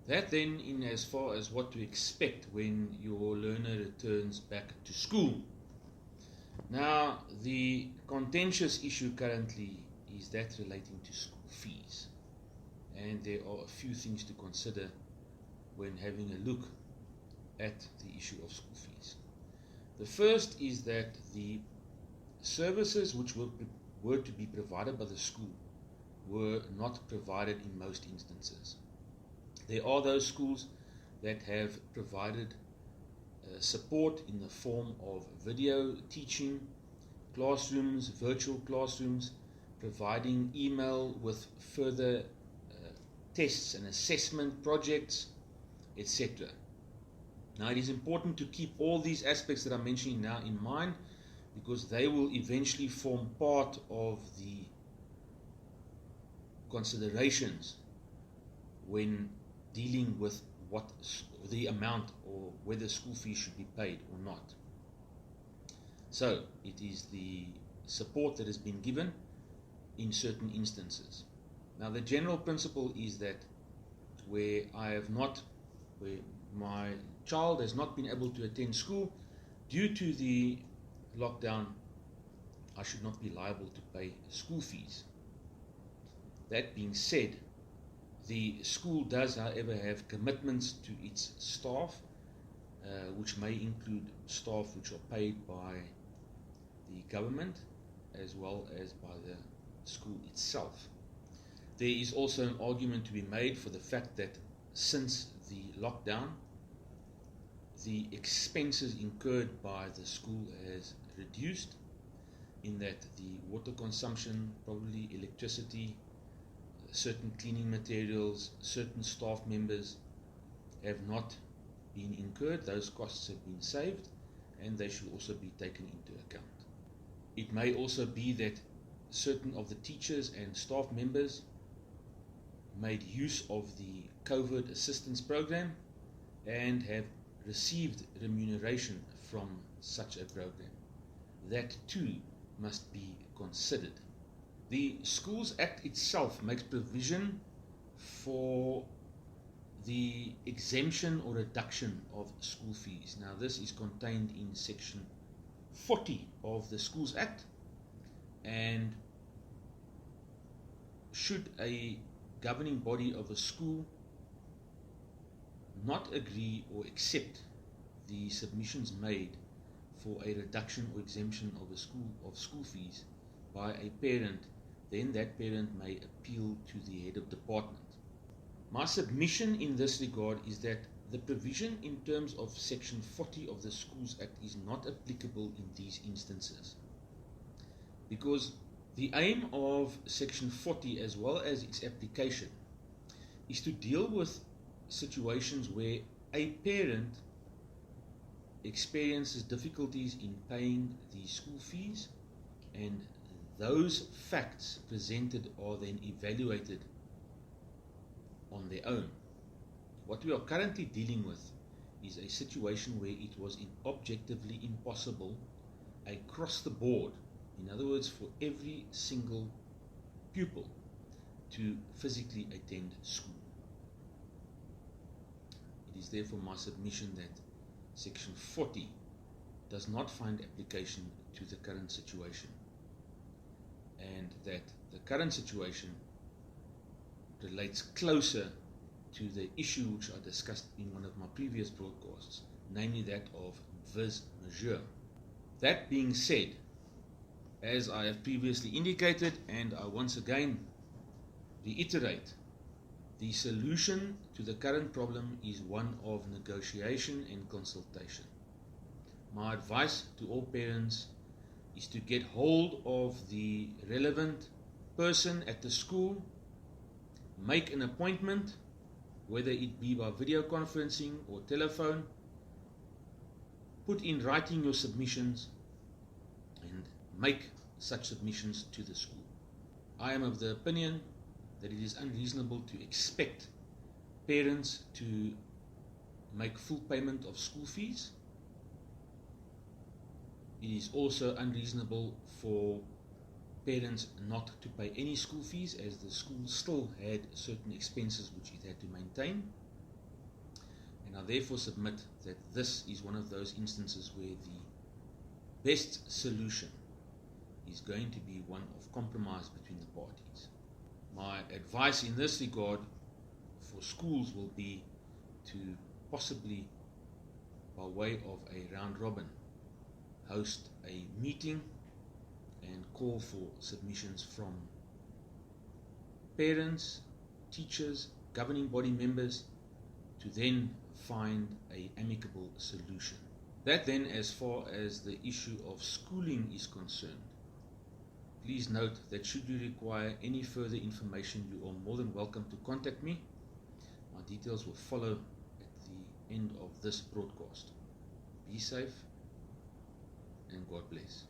That then in as far as what to expect when your learner returns back to school. Now, the contentious issue currently is that relating to school fees. And there are a few things to consider when having a look at the issue of school fees. The first is that the services which were to be provided by the school were not provided in most instances. There are those schools that have provided support in the form of video teaching, classrooms, virtual classrooms, providing email with further tests and assessment projects, etc. Now, it is important to keep all these aspects that I'm mentioning now in mind, because they will eventually form part of the considerations when dealing with what the amount or whether school fees should be paid or not. So it is the support that has been given in certain instances. Now, the general principle is that where my child has not been able to attend school due to the lockdown, I should not be liable to pay school fees. That being said, the school does, however, have commitments to its staff, which may include staff which are paid by the government as well as by the school itself. There is also an argument to be made for the fact that since the lockdown, the expenses incurred by the school has reduced, in that the water consumption, probably electricity, certain cleaning materials, certain staff members have not been incurred. Those costs have been saved, and they should also be taken into account. It may also be that certain of the teachers and staff members made use of the COVID assistance program and have received remuneration from such a program. That too must be considered. The Schools Act itself makes provision for the exemption or reduction of school fees. Now, this is contained in section 40 of the Schools Act, and should a governing body of a school not agree or accept the submissions made for a reduction or exemption of school fees by a parent, then that parent may appeal to the head of department. My submission in this regard is that the provision in terms of section 40 of the Schools Act is not applicable in these instances, because the aim of section 40 as well as its application is to deal with situations where a parent experiences difficulties in paying the school fees, and those facts presented are then evaluated on their own. What we are currently dealing with is a situation where it was objectively impossible across the board, in other words, for every single pupil to physically attend school. It is therefore my submission that section 40 does not find application to the current situation, and that the current situation relates closer to the issue which I discussed in one of my previous broadcasts, namely that of vis majeure. That being said, as I have previously indicated, and I once again reiterate, the solution to the current problem is one of negotiation and consultation. My advice to all parents is to get hold of the relevant person at the school, make an appointment, whether it be by video conferencing or telephone, put in writing your submissions, and make such submissions to the school. I am of the opinion that it is unreasonable to expect parents to make full payment of school fees. It is also unreasonable for parents not to pay any school fees, as the school still had certain expenses which it had to maintain. And I therefore submit that this is one of those instances where the best solution is going to be one of compromise between the parties. My advice in this regard for schools will be to possibly, by way of a round robin, host a meeting and call for submissions from parents, teachers, governing body members, to then find an amicable solution. That then, as far as the issue of schooling is concerned, please note that should you require any further information, you are more than welcome to contact me. My details will follow at the end of this broadcast. Be safe and God bless.